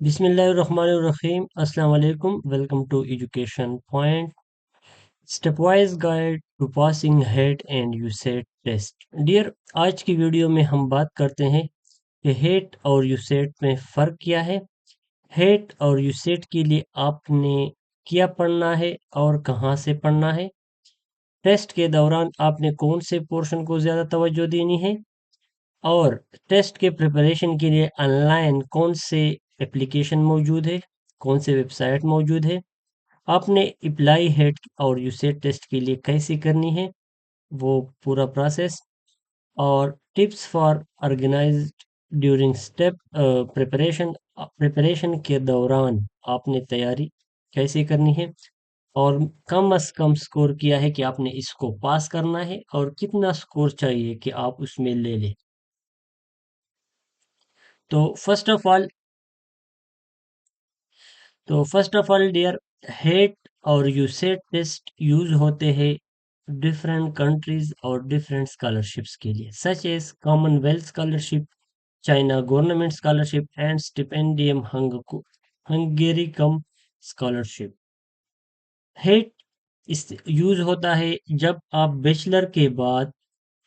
बिस्मिल्लाहिर्रहमानिर्रहीम अस्सलाम वालेकुम welcome to education point stepwise guide to passing HAT and USAT test dear. आज की वीडियो में हम बात करते हैं कि हेट और यूसेट में फ़र्क क्या है। हेट और यूसेट के लिए आपने क्या पढ़ना है और कहाँ से पढ़ना है। टेस्ट के दौरान आपने कौन से पोर्शन को ज़्यादा तवज्जो देनी है और टेस्ट के प्रिपरेशन के लिए ऑनलाइन कौन से एप्लीकेशन मौजूद है, कौन से वेबसाइट मौजूद है, आपने अप्लाई हेट और यूसेट टेस्ट के लिए कैसे करनी है वो पूरा प्रोसेस, और tips for organised during step preparation. Preparation के दौरान आपने तैयारी कैसे करनी है और कम से कम स्कोर किया है कि आपने इसको पास करना है और कितना स्कोर चाहिए कि आप उसमें ले लें। तो first of all dear, HAT और यूसेट टेस्ट यूज होते हैं डिफरेंट कंट्रीज और डिफरेंट स्कॉलरशिप्स के लिए, such as Commonwealth scholarship, China government scholarship and Stipendium Hungaricum scholarship. HAT is use होता है जब आप बैचलर के बाद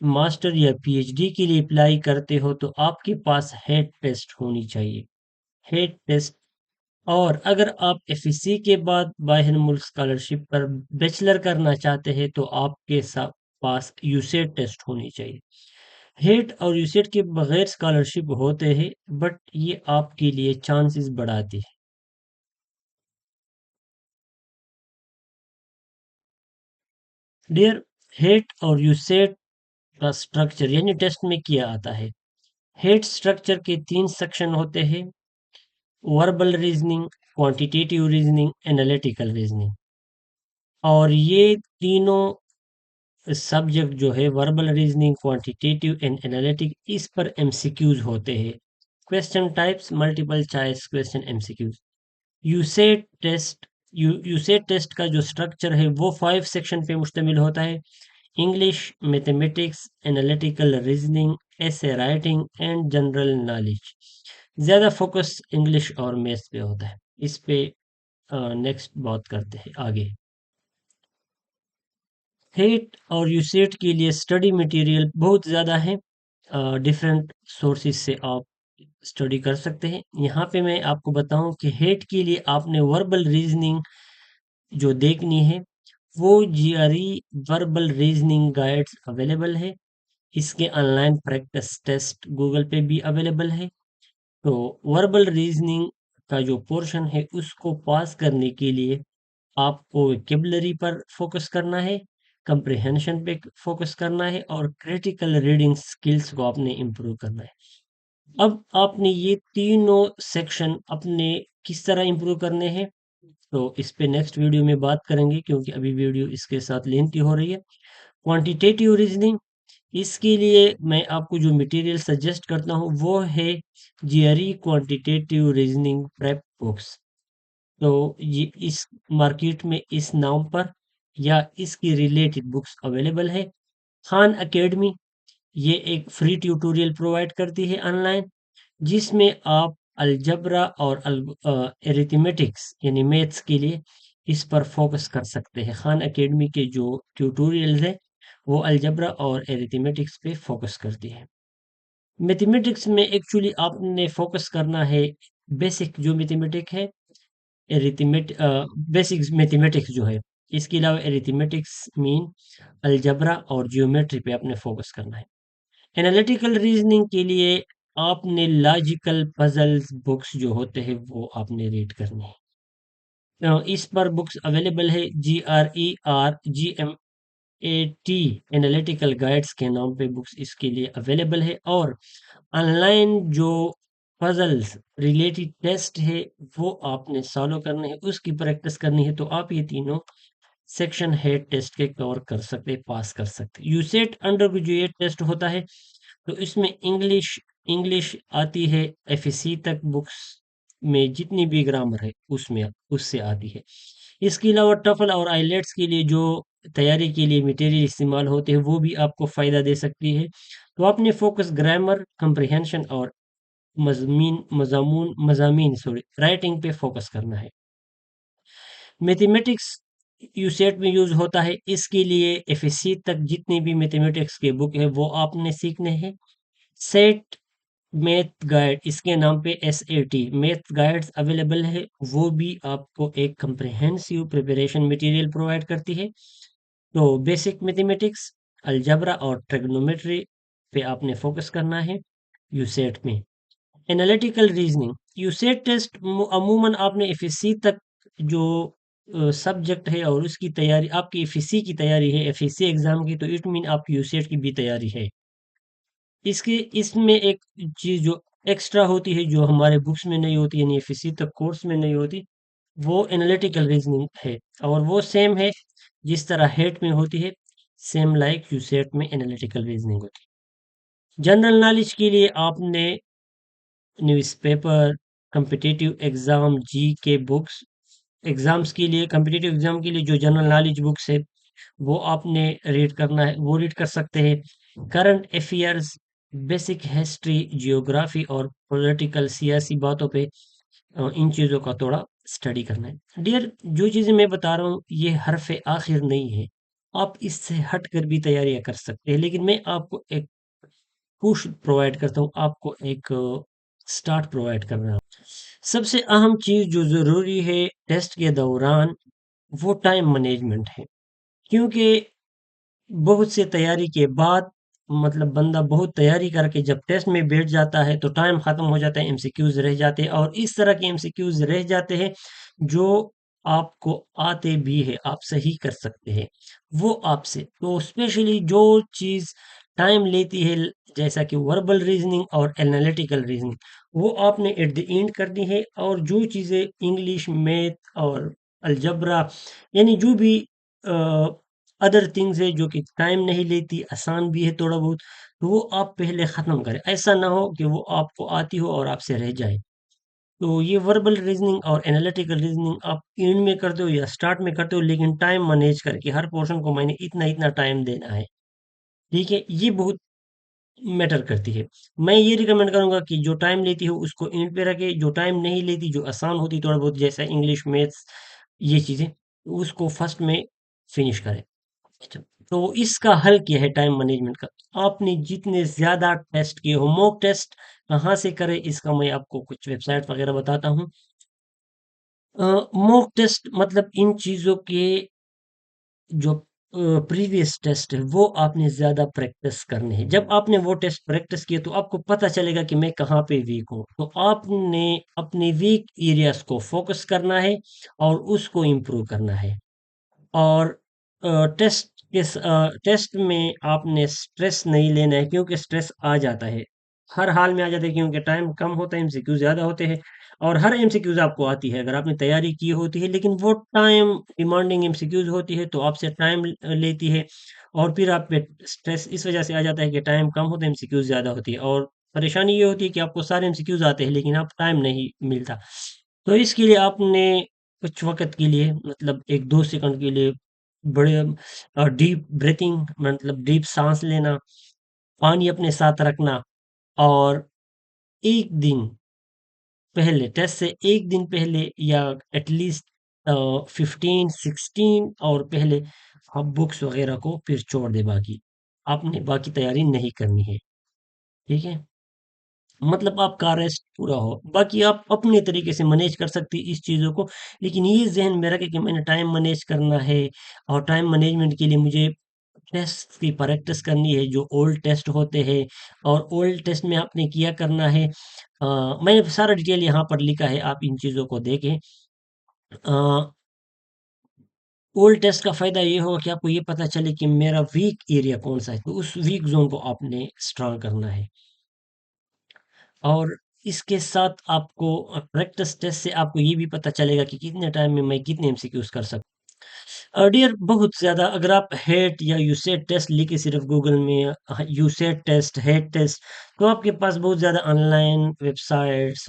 मास्टर या पीएचडी के लिए अप्लाई करते हो तो आपके पास हेट टेस्ट होनी चाहिए। हेट टेस्ट, और अगर आप एफएससी के बाद बाहर मुल्क स्कॉलरशिप पर बैचलर करना चाहते हैं तो आपके पास यूसेट टेस्ट होनी चाहिए। हेट और यूसेट के बगैर स्कॉलरशिप होते हैं, बट ये आपके लिए चांसेस बढ़ाती है। डियर, हेट और यूसेट का स्ट्रक्चर यानी टेस्ट में किया आता है। हेट स्ट्रक्चर के तीन सेक्शन होते हैं: verbal reasoning, quantitative reasoning, analytical reasoning. और ये तीनों सब्जेक्ट जो है verbal reasoning, quantitative and analytic, इस पर एमसीक्यूज होते हैं। Question types multiple choice question, MCQs. USAT test, USAT test का जो स्ट्रक्चर है वो 5 सेक्शन पे मुश्तमिल होता है: इंग्लिश, मैथमेटिक्स, एनालिटिकल रीजनिंग, ऐसे राइटिंग एंड जनरल नॉलेज। ज़्यादा फोकस इंग्लिश और मैथ्स पे होता है। इस पे नेक्स्ट बात करते हैं आगे। हेट और यूसेट के लिए स्टडी मटेरियल बहुत ज़्यादा है, डिफरेंट सोर्सेज से आप स्टडी कर सकते हैं। यहाँ पे मैं आपको बताऊं कि हेट के लिए आपने वर्बल रीजनिंग जो देखनी है वो GRE verbal reasoning guides available है। इसके ऑनलाइन प्रैक्टिस टेस्ट गूगल पे भी अवेलेबल है। तो वर्बल रीजनिंग का जो पोर्शन है उसको पास करने के लिए आपको वोकेबलरी पर फोकस करना है, कंप्रिहेंशन पे फोकस करना है और क्रिटिकल रीडिंग स्किल्स को आपने इम्प्रूव करना है। अब आपने ये तीनों सेक्शन अपने किस तरह इम्प्रूव करने हैं तो इस पे नेक्स्ट वीडियो में बात करेंगे, क्योंकि अभी वीडियो इसके साथ लेंथी हो रही है। क्वांटिटेटिव रीजनिंग, इसके लिए मैं आपको जो मटेरियल सजेस्ट करता हूँ वो है GRE quantitative reasoning prep books. तो ये इस मार्केट में इस नाम पर या इसकी रिलेटेड बुक्स अवेलेबल है। खान एकेडमी ये एक फ्री ट्यूटोरियल प्रोवाइड करती है ऑनलाइन, जिसमें आप अलजबरा और एरिथमेटिक्स यानी मैथ्स के लिए इस पर फोकस कर सकते हैं। खान एकेडमी के जो ट्यूटोरियल्स हैं वो अलजबरा और एरिथमेटिक्स पे फोकस करती है। मैथमेटिक्स में एक्चुअली आपने फोकस करना है बेसिक जो मैथमेटिक है, एरिथमेट बेसिक्स मैथमेटिक्स जो है। इसके अलावा एरिथमेटिक्स, मीन, अलजबरा और जियोमेट्री पे आपने फोकस करना है। एनालिटिकल रीजनिंग के लिए आपने लॉजिकल पजल्स बुक्स जो होते हैं वो आपने रीड करनी है। इस पर बुक्स अवेलेबल है, GRER GMAT एनालिटिकल गाइड्स के नाम पे बुक्स इसके लिए अवेलेबल है। और ऑनलाइन जो पजल्स रिलेटेड टेस्ट है वो आपने सॉल्व करने हैं, उसकी प्रैक्टिस करनी है। तो आप ये तीनों सेक्शन हेड टेस्ट के कवर कर सकते हैं, पास कर सकते हैं। यूसेट अंडर ग्रेजुएट टेस्ट होता है, तो इसमें इंग्लिश इंग्लिश आती है एफएससी तक बुक्स में, जितनी भी ग्रामर है उसमें उससे आती है। इसके अलावा टफल और आइलेट्स के लिए जो तैयारी के लिए मटेरियल इस्तेमाल होते हैं वो भी आपको फ़ायदा दे सकती है। तो आपने फोकस ग्रामर, कंप्रिहेंशन और मज़ामीन सॉरी राइटिंग पे फोकस करना है। मैथमेटिक्स यूसेट में यूज़ होता है, इसके लिए एफएससी तक जितनी भी मैथमेटिक्स के बुक है वो आपने सीखने हैं। सेट मैथ गाइड, इसके नाम पे एसएटी मैथ गाइड्स अवेलेबल है, वो भी आपको एक कंप्रिहेंसिव प्रिपरेशन मटेरियल प्रोवाइड करती है। तो बेसिक मैथमेटिक्स, अलजेब्रा और ट्रिग्नोमेट्री पे आपने फोकस करना है यूसेट में। एनालिटिकल रीजनिंग, यूसेट टेस्ट अमूमन आपने एफएससी तक जो सब्जेक्ट है और उसकी तैयारी आपकी एफएससी की तैयारी है, एफएससी एग्जाम की, तो इट मीन आपकी यूसेट की भी तैयारी है। इसके इसमें एक चीज जो एक्स्ट्रा होती है, जो हमारे बुक्स में नहीं होती, यानी एफएससी तक कोर्स में नहीं होती, वो एनालिटिकल रीजनिंग है। और वो सेम है जिस तरह हेट में होती है, सेम लाइक यूसेट में एनालिटिकल रीजनिंग होती है। जनरल नॉलेज के लिए आपने न्यूज़पेपर, कॉम्पिटिटिव एग्जाम, जी के बुक्स, एग्जाम्स के लिए, कॉम्पिटिटिव एग्जाम के लिए जो जनरल नॉलेज बुक्स है वो आपने रीड करना है, वो रीड कर सकते हैं। Current affairs, basic history, geography और पॉलिटिकल सियासी बातों पे इन चीज़ों का थोड़ा स्टडी करना है। डियर, जो चीज़ें मैं बता रहा हूँ ये हरफ आखिर नहीं है, आप इससे हट कर भी तैयारियां कर सकते हैं, लेकिन मैं आपको एक पुश प्रोवाइड करता हूँ, आपको एक स्टार्ट प्रोवाइड कर रहा हूँ। सबसे अहम चीज जो जरूरी है टेस्ट के दौरान, वो टाइम मैनेजमेंट है। क्योंकि बहुत से तैयारी के बाद, मतलब बंदा बहुत तैयारी करके जब टेस्ट में बैठ जाता है तो टाइम खत्म हो जाता है, एमसीक्यूज रह जाते हैं, और इस तरह के एमसीक्यूज रह जाते हैं जो आपको आते भी है, आप सही कर सकते हैं वो आपसे। तो स्पेशली जो चीज टाइम लेती है, जैसा कि वर्बल रीजनिंग और एनालिटिकल रीजनिंग, वो आपने एट द एंड करनी है। और जो चीजें इंग्लिश, मैथ और अलजबरा, यानी जो भी अदर थिंग्स है जो कि टाइम नहीं लेती, आसान भी है थोड़ा बहुत, तो वो आप पहले ख़त्म करें। ऐसा ना हो कि वो आपको आती हो और आपसे रह जाए। तो ये वर्बल रीजनिंग और एनालिटिकल रीजनिंग आप एंड में करते हो या स्टार्ट में करते हो, लेकिन टाइम मैनेज करके हर पोर्शन को मैंने इतना इतना टाइम देना है। ठीक है, ये बहुत मैटर करती है। मैं ये रिकमेंड करूंगा कि जो टाइम लेती हो उसको एंड पे रखे, जो टाइम नहीं लेती, जो आसान होती थोड़ा बहुत, जैसा इंग्लिश, मैथ्स, ये चीज़ें, उसको फर्स्ट में फिनिश करें। अच्छा, तो इसका हल क्या है टाइम मैनेजमेंट का? आपने जितने ज्यादा टेस्ट किए हो, मॉक टेस्ट कहाँ से करें, इसका मैं आपको कुछ वेबसाइट वगैरह बताता हूँ। मॉक टेस्ट मतलब इन चीजों के जो प्रीवियस टेस्ट है वो आपने ज्यादा प्रैक्टिस करनी है। जब आपने वो टेस्ट प्रैक्टिस किए तो आपको पता चलेगा कि मैं कहाँ पे वीक हूँ, तो आपने अपने वीक एरियाज को फोकस करना है और उसको इम्प्रूव करना है। और टेस्ट में आपने स्ट्रेस नहीं लेना है, क्योंकि स्ट्रेस आ जाता है, हर हाल में आ जाता है, क्योंकि टाइम कम होता है, एमसीक्यू ज्यादा होते हैं। और हर एमसीक्यूज आपको आती है अगर आपने तैयारी की होती है, लेकिन वो टाइम डिमांडिंग एमसीक्यूज होती है, तो आपसे टाइम लेती है। और फिर आप पे स्ट्रेस इस वजह से आ जाता है कि टाइम कम होता है, एमसीक्यूज ज्यादा होती है, और परेशानी ये होती है कि आपको सारे एमसीक्यूज आते हैं लेकिन आप टाइम नहीं मिलता। तो इसके लिए आपने कुछ वक़्त के लिए, मतलब 1-2 सेकंड के लिए बड़े डीप ब्रीथिंग, मतलब डीप साँस लेना, पानी अपने साथ रखना, और 1 दिन पहले, टेस्ट से 1 दिन पहले या एटलीस्ट 15-16 और पहले आप बुक्स वग़ैरह को फिर छोड़ दें बाकी। आपने बाकी तैयारी नहीं करनी है, ठीक है? मतलब आपका रेस्ट पूरा हो। बाकी आप अपने तरीके से मैनेज कर सकती इस चीज़ों को, लेकिन ये ज़हन में रखें कि मैंने टाइम मैनेज करना है, और टाइम मैनेजमेंट के लिए मुझे टेस्ट की प्रैक्टिस करनी है जो ओल्ड टेस्ट होते हैं, और ओल्ड टेस्ट में आपने किया करना है। मैंने सारा डिटेल यहाँ पर लिखा है, आप इन चीज़ों को देखें। ओल्ड टेस्ट का फ़ायदा ये होगा कि आपको ये पता चले कि मेरा वीक एरिया कौन-सा है, तो उस वीक ज़ोन को आपने स्ट्रॉन्ग करना है। और इसके साथ आपको प्रैक्टिस टेस्ट से आपको ये भी पता चलेगा कि कितने टाइम में मैं कितने एमसीक्यूज़ कर सकता हूँ। डियर, बहुत ज़्यादा अगर आप हेट या यूसेट टेस्ट लिखे सिर्फ़ गूगल में, यूसेट टेस्ट, हेट टेस्ट, तो आपके पास बहुत ज़्यादा ऑनलाइन वेबसाइट्स,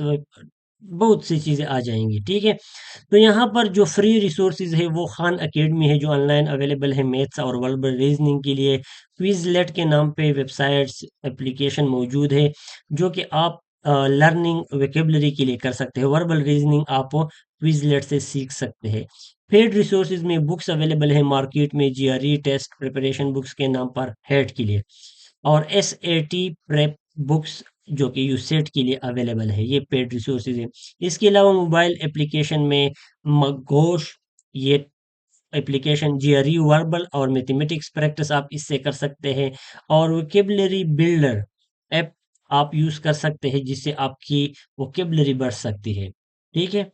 बहुत सी चीज़ें आ जाएँगी, ठीक है? तो यहाँ पर जो फ्री रिसोर्सेज़ है वो खान अकेडमी है, जो ऑनलाइन अवेलेबल है मैथ्स और वर्बल रीजनिंग के लिए। क्विज़लेट के नाम पे वेबसाइट्स, एप्लीकेशन मौजूद है, जो कि आप लर्निंग वोकेबलरी के लिए कर सकते हैं। वर्बल रीजनिंग आप क्विजलेट से सीख सकते हैं। पेड रिसोर्सेज में बुक्स अवेलेबल है मार्केट में, जीआरई टेस्ट प्रिपरेशन बुक्स के नाम पर हेड के लिए, और एसएटी प्रेप बुक्स जो कि यूसेट के लिए अवेलेबल है, ये पेड रिसोर्सेज है। इसके अलावा मोबाइल एप्लीकेशन में मगोश, ये एप्लीकेशन जीआरई वर्बल और मैथमेटिक्स प्रैक्टिस आप इससे कर सकते हैं, और वोकेबलरी बिल्डर ऐप आप यूज कर सकते हैं जिससे आपकी वोकेबलरी बढ़ सकती है। ठीक है,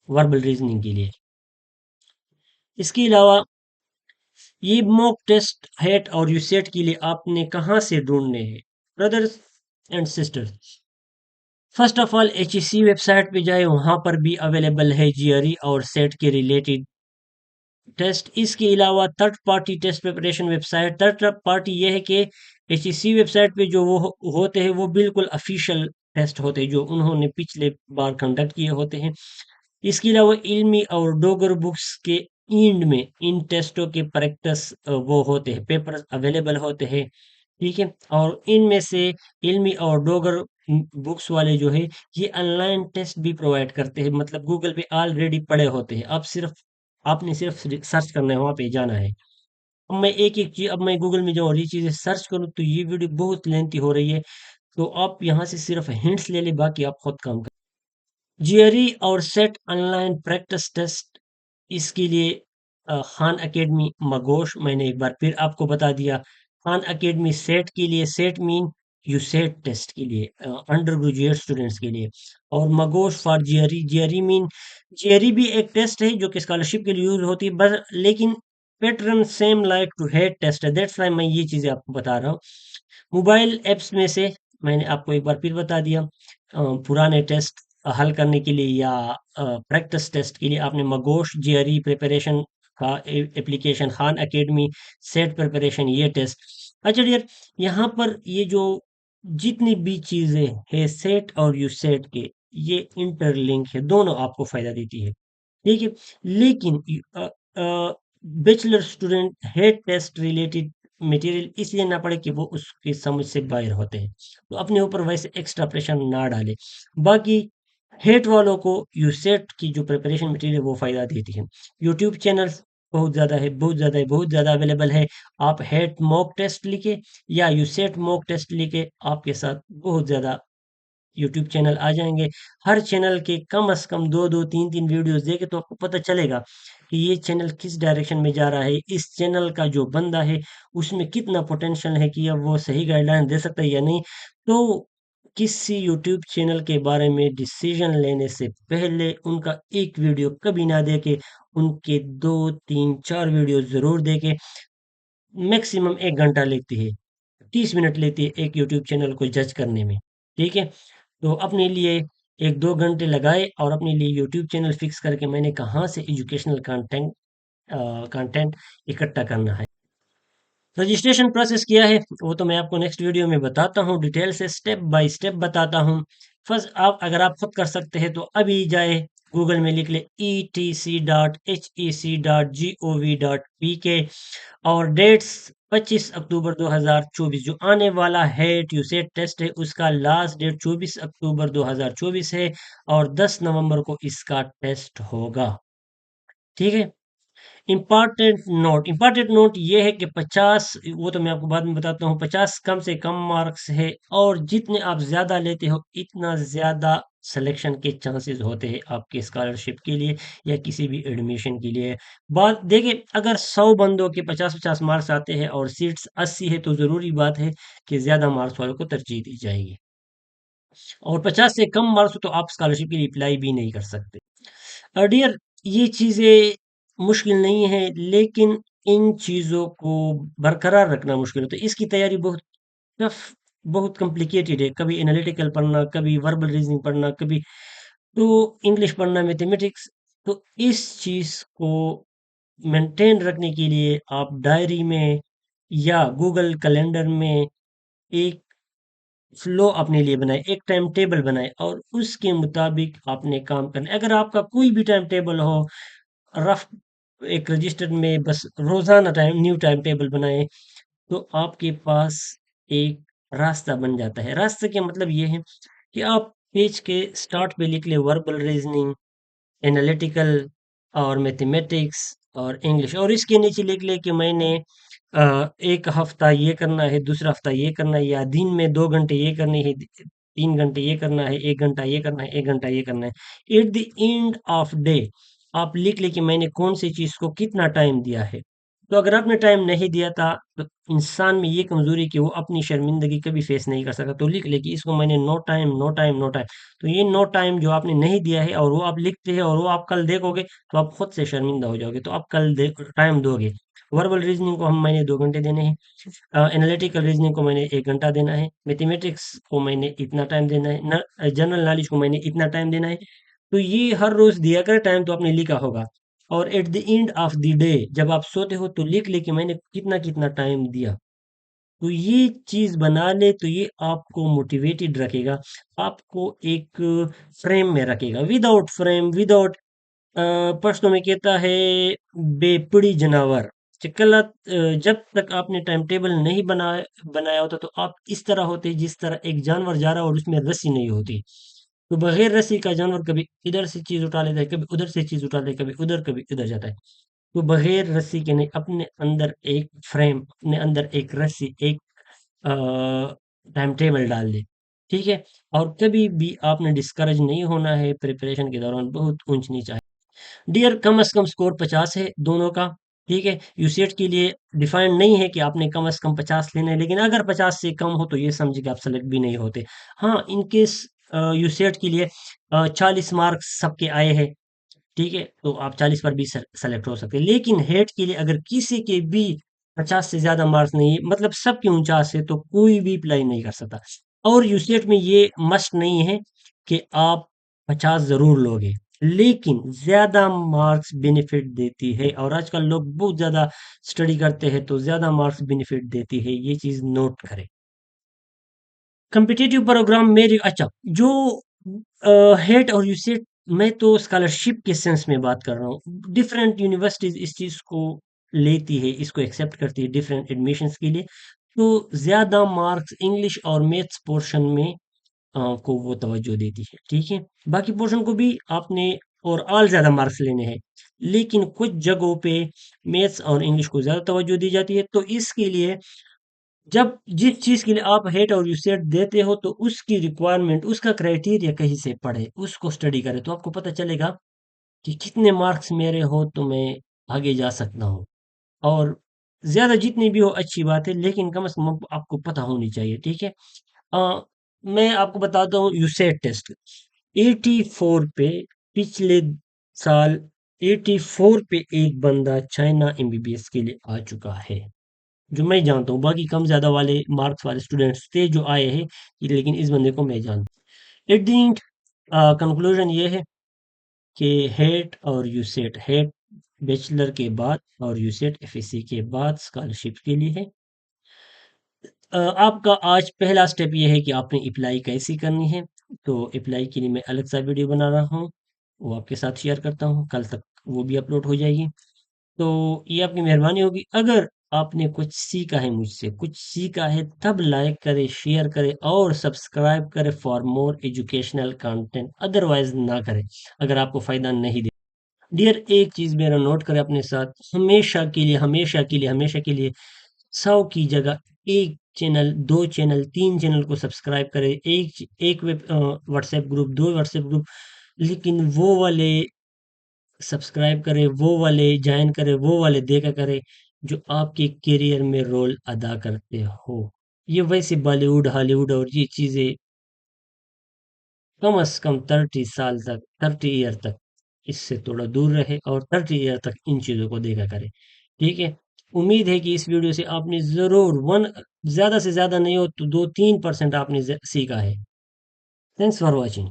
वर्बल रीजनिंग के लिए। इसके अलावा ये मॉक टेस्ट हेट और यूसेट के लिए आपने कहाँ से ढूंढने हैं brothers and sisters? First of all HEC website पे जाए, वहां पर भी अवेलेबल है जीआरई और सेट के रिलेटेड टेस्ट। इसके अलावा third party test preparation website, third party ये है कि एचईसी वेबसाइट पे जो वो होते हैं वो बिल्कुल ऑफिशियल टेस्ट होते हैं जो उन्होंने पिछले बार कंडक्ट किए होते हैं। इसके अलावा इल्मी और डोगर बुक्स के एंड में इन टेस्टों के प्रैक्टिस वो होते हैं, पेपर अवेलेबल होते हैं। ठीक है, और इनमें से इल्मी और डोगर बुक्स वाले जो है ये ऑनलाइन टेस्ट भी प्रोवाइड करते हैं, मतलब गूगल पे ऑलरेडी पड़े होते हैं, अब सिर्फ आपने सिर्फ सर्च करना है, वहां पे जाना है। अब मैं एक एक चीज, अब मैं गूगल में जाऊँ और ये चीजें सर्च करूँ तो ये वीडियो बहुत लेंथी हो रही है, तो आप यहाँ से सिर्फ हिंट्स ले ले, बाकी आप खुद काम कर। जीआरई और सेट ऑनलाइन प्रैक्टिस टेस्ट, इसके लिए खान एकेडमी मगोश, मैंने एक बार फिर आपको बता दिया। खान एकेडमी सेट के लिए, सेट मीन यूसेट टेस्ट के लिए, अंडर ग्रेजुएट स्टूडेंट्स के लिए, और मगोश for GRE, GRE mean, GRE भी एक टेस्ट है जो कि स्कॉलरशिप के लिए यूज होती है, बस लेकिन pattern same like to head test है, दैट्स व्हाई मैं ये चीजें आपको बता रहा हूँ। मोबाइल ऐप्स में से मैंने आपको एक बार फिर बता दिया, पुराने टेस्ट हल करने के लिए या प्रैक्टिस टेस्ट के लिए आपने मगोश, जीआरई प्रिपरेशन का application, Khan academy, set preparation, ये टेस्ट। अच्छा डियर, यहाँ पर ये जो जितनी भी चीजें है सेट और यू सेट के, ये इंटरलिंक है, दोनों आपको फायदा देती है। ठीक है, लेकिन bachelor student head test related material इसलिए ना पढ़े कि वो उसकी समझ से बाहर होते हैं, तो अपने ऊपर वैसे एक्स्ट्रा प्रेशर ना डाले। बाकी हेट वालों को यूसेट की जो प्रिपरेशन मटेरियल वो फायदा देती है। यूट्यूब चैनल बहुत ज़्यादा है, बहुत ज़्यादा है, बहुत ज़्यादा अवेलेबल है। आप हेट मॉक टेस्ट लिखे या यूसेट मॉक टेस्ट लिखे, आपके साथ बहुत ज़्यादा यूट्यूब चैनल आ जाएंगे। हर चैनल के कम से कम दो दो तीन तीन वीडियोस देखे तो आपको पता चलेगा कि ये चैनल किस डायरेक्शन में जा रहा है, इस चैनल का जो बंदा है उसमें कितना पोटेंशियल है कि अब वो सही गाइडलाइन दे सकता है या नहीं। तो किसी यूट्यूब चैनल के बारे में डिसीजन लेने से पहले उनका एक वीडियो कभी ना देखे, उनके दो तीन चार वीडियो जरूर देखे। मैक्सिमम 1 घंटा लेती है, 30 मिनट लेती है एक यूट्यूब चैनल को जज करने में। ठीक है, तो अपने लिए 1-2 घंटे लगाए और अपने लिए यूट्यूब चैनल फिक्स करके मैंने कहाँ से एजुकेशनल कंटेंट कंटेंट इकट्ठा करना है। रजिस्ट्रेशन प्रोसेस किया है वो तो मैं आपको नेक्स्ट वीडियो में बताता हूँ, डिटेल से स्टेप बाय स्टेप बताता हूँ। फर्स्ट, आप अगर आप खुद कर सकते हैं तो अभी जाए गूगल में लिख ले etc.hec.gov.pk, और डेट्स 25 अक्टूबर 2024, जो आने वाला है ट्यूसेट टेस्ट है उसका लास्ट डेट 24 अक्टूबर 2024 है, और 10 नवंबर को इसका टेस्ट होगा। ठीक है, इम्पॉर्टेंट नोट ये है कि 50, वो तो मैं आपको बाद में बताता हूँ, 50 कम से कम मार्क्स है, और जितने आप ज्यादा लेते हो इतना ज्यादा सिलेक्शन के चांसेस होते हैं आपके स्कॉलरशिप के लिए या किसी भी एडमिशन के लिए। बात देखिए, अगर 100 बंदों के 50-50 मार्क्स आते हैं और सीट्स 80 है तो जरूरी बात है कि ज्यादा मार्क्स वालों को तरजीह दी जाएगी, और 50 से कम मार्क्स तो आप स्कॉलरशिप के लिए अप्लाई भी नहीं कर सकते। डियर, ये चीज़ें मुश्किल नहीं है, लेकिन इन चीज़ों को बरकरार रखना मुश्किल होता है। इसकी तैयारी बहुत टफ, बहुत कॉम्प्लिकेटेड है। कभी एनालिटिकल पढ़ना, कभी वर्बल रीजनिंग पढ़ना, कभी तो इंग्लिश पढ़ना, मैथमेटिक्स। तो इस चीज़ को मेंटेन रखने के लिए आप डायरी में या गूगल कैलेंडर में एक फ्लो अपने लिए बनाए, एक टाइम टेबल बनाए, और उसके मुताबिक आपने काम करना है। अगर आपका कोई भी टाइम टेबल हो, रफ एक रजिस्टर में बस रोजाना न्यू टाइम टेबल बनाएं, तो आपके पास एक रास्ता बन जाता है। रास्ते का मतलब ये है कि आप पेज के स्टार्ट पे लिख लें वर्बल रीजनिंग, एनालिटिकल और मैथमेटिक्स और इंग्लिश, और इसके नीचे लिख ले कि मैंने एक हफ्ता ये करना है, दूसरा हफ्ता ये करना है, या दिन में 2 घंटे ये करनी है, 3 घंटे ये करना है, 1 घंटा ये करना है, 1 घंटा ये करना है। At the end of day आप लिख ले कि मैंने कौन सी चीज को कितना टाइम दिया है। तो अगर आपने टाइम नहीं दिया था, तो इंसान में ये कमजोरी है कि वो अपनी शर्मिंदगी कभी फेस नहीं कर सकता। तो लिख ले कि इसको मैंने no time, no time, no time. तो ये नो टाइम जो आपने नहीं दिया है और वो आप लिखते हैं और वो आप कल देखोगे, तो आप खुद से शर्मिंदा हो जाओगे। तो आप कल टाइम दोगे। वर्बल रीजनिंग को हम मैंने 2 घंटे देने हैं, एनालिटिकल रीजनिंग को मैंने 1 घंटा देना है, मैथमेटिक्स को मैंने इतना टाइम देना है, जनरल नॉलेज को मैंने इतना टाइम देना है। तो ये हर रोज दिया कर टाइम, तो आपने लिखा होगा। और at the end of the day जब आप सोते हो, तो लिख ले कि मैंने कितना कितना टाइम दिया। तो ये चीज बना ले, तो ये आपको मोटिवेटेड रखेगा, आपको एक फ्रेम में रखेगा। विदाउट फ्रेम, विदाउट पश्तो में कहता है बेपड़ी जानवर। जब तक आपने टाइम टेबल नहीं बनाया होता, तो आप इस तरह होते जिस तरह एक जानवर जा रहा हो और उसमें रस्सी नहीं होती। तो बगैर रस्सी का जानवर कभी इधर से चीज उठा लेता है, कभी उधर से चीज उठा लेता है, कभी उधर कभी इधर जाता है। तो बगैर रस्सी के नहीं, अपने अंदर एक फ्रेम, अपने अंदर एक रस्सी, एक टाइम टेबल डाल दे। ठीक है। और कभी भी आपने डिस्करेज नहीं होना है प्रिपरेशन के दौरान, बहुत ऊंच नीच आए। डियर, कम से कम स्कोर 50 है दोनों का। ठीक है। यूसेट के लिए डिफाइंड नहीं है कि आपने कम से कम 50 लेने हैं, लेकिन अगर 50 से कम हो तो ये समझिए कि आप सेलेक्ट भी नहीं होते। हाँ, इनकेस यूसेट के लिए 40 मार्क्स सबके आए हैं, ठीक है, तो आप 40 पर भी सेलेक्ट हो सकते हैं। लेकिन हेट के लिए अगर किसी के भी 50 से ज्यादा मार्क्स नहीं है, मतलब सबके 49 है, तो कोई भी अप्लाई नहीं कर सकता। और यूसेट में ये मस्ट नहीं है कि आप 50 जरूर लोगे, लेकिन ज्यादा मार्क्स बेनिफिट देती है, और आजकल लोग बहुत ज्यादा स्टडी करते हैं, तो ज्यादा मार्क्स बेनिफिट देती है, ये चीज नोट करें। कॉम्पिटिटिव प्रोग्राम मेरे, अच्छा, जो हेट और यूसेट, मैं तो स्कॉलरशिप के सेंस में बात कर रहा हूँ। डिफरेंट यूनिवर्सिटीज इस चीज को लेती है, इसको एक्सेप्ट करती है डिफरेंट एडमिशन्स के लिए। तो ज्यादा मार्क्स इंग्लिश और मैथ्स पोर्शन में को वो तवज्जो देती है। ठीक है। बाकी पोर्शन को भी आपने और ऑल ज्यादा मार्क्स लेने हैं, लेकिन कुछ जगहों पे मैथ्स और इंग्लिश को ज्यादा तवज्जो दी जाती है। तो इसके लिए जब जिस चीज के लिए आप हेट और यूसेट देते हो, तो उसकी रिक्वायरमेंट, उसका क्राइटेरिया कहीं से पढ़े, उसको स्टडी करें, तो आपको पता चलेगा कि कितने मार्क्स मेरे हो तो मैं आगे जा सकता हूँ। और ज्यादा जितनी भी हो अच्छी बात है, लेकिन कम से कम आपको पता होनी चाहिए। ठीक है। अ, मैं आपको बताता हूँ यूसेट टेस्ट 84 पे, पिछले साल 84 पे एक बंदा चाइना एमबीबीएस के लिए आ चुका है, जो मैं जानता हूँ। बाकी कम ज्यादा वाले मार्क्स वाले स्टूडेंट्स थे जो आए हैं, लेकिन इस बंदे को मैं जानता हूँ। एट द एंड कंक्लूजन ये है कि हेट और यूसेट, हेट बैचलर के बाद और यूसेट एफएससी के बाद स्कॉलरशिप के लिए है। आपका आज पहला स्टेप ये है कि आपने अप्लाई कैसे करनी है। तो अप्लाई के लिए मैं अलग सा वीडियो बना रहा हूँ, वो आपके साथ शेयर करता हूँ, कल तक वो भी अपलोड हो जाएगी। तो ये आपकी मेहरबानी होगी। अगर आपने कुछ सीखा है मुझसे, कुछ सीखा है, तब लाइक करें, शेयर करें और सब्सक्राइब करें for more educational content. Otherwise ना करें अगर आपको फायदा नहीं दे। डियर, एक चीज मेरा नोट करें अपने साथ, हमेशा के लिए, हमेशा के लिए, हमेशा के लिए 100 की जगह एक चैनल, 2 चैनल, 3 चैनल को सब्सक्राइब करें, एक web WhatsApp group, 2 WhatsApp group, लेकिन वो वाले सब्सक्राइब करें, वो वाले ज्वाइन करें, वो वाले देखा करें जो आपके करियर में रोल अदा करते हो। ये वैसे बॉलीवुड, हॉलीवुड और ये चीजें कम से कम 30 साल तक, 30 ईयर तक इससे थोड़ा दूर रहे, और 30 ईयर तक इन चीजों को देखा करें। ठीक है। उम्मीद है कि इस वीडियो से आपने जरूर वन, ज्यादा से ज्यादा नहीं हो तो 2-3% आपने सीखा है। Thanks for watching.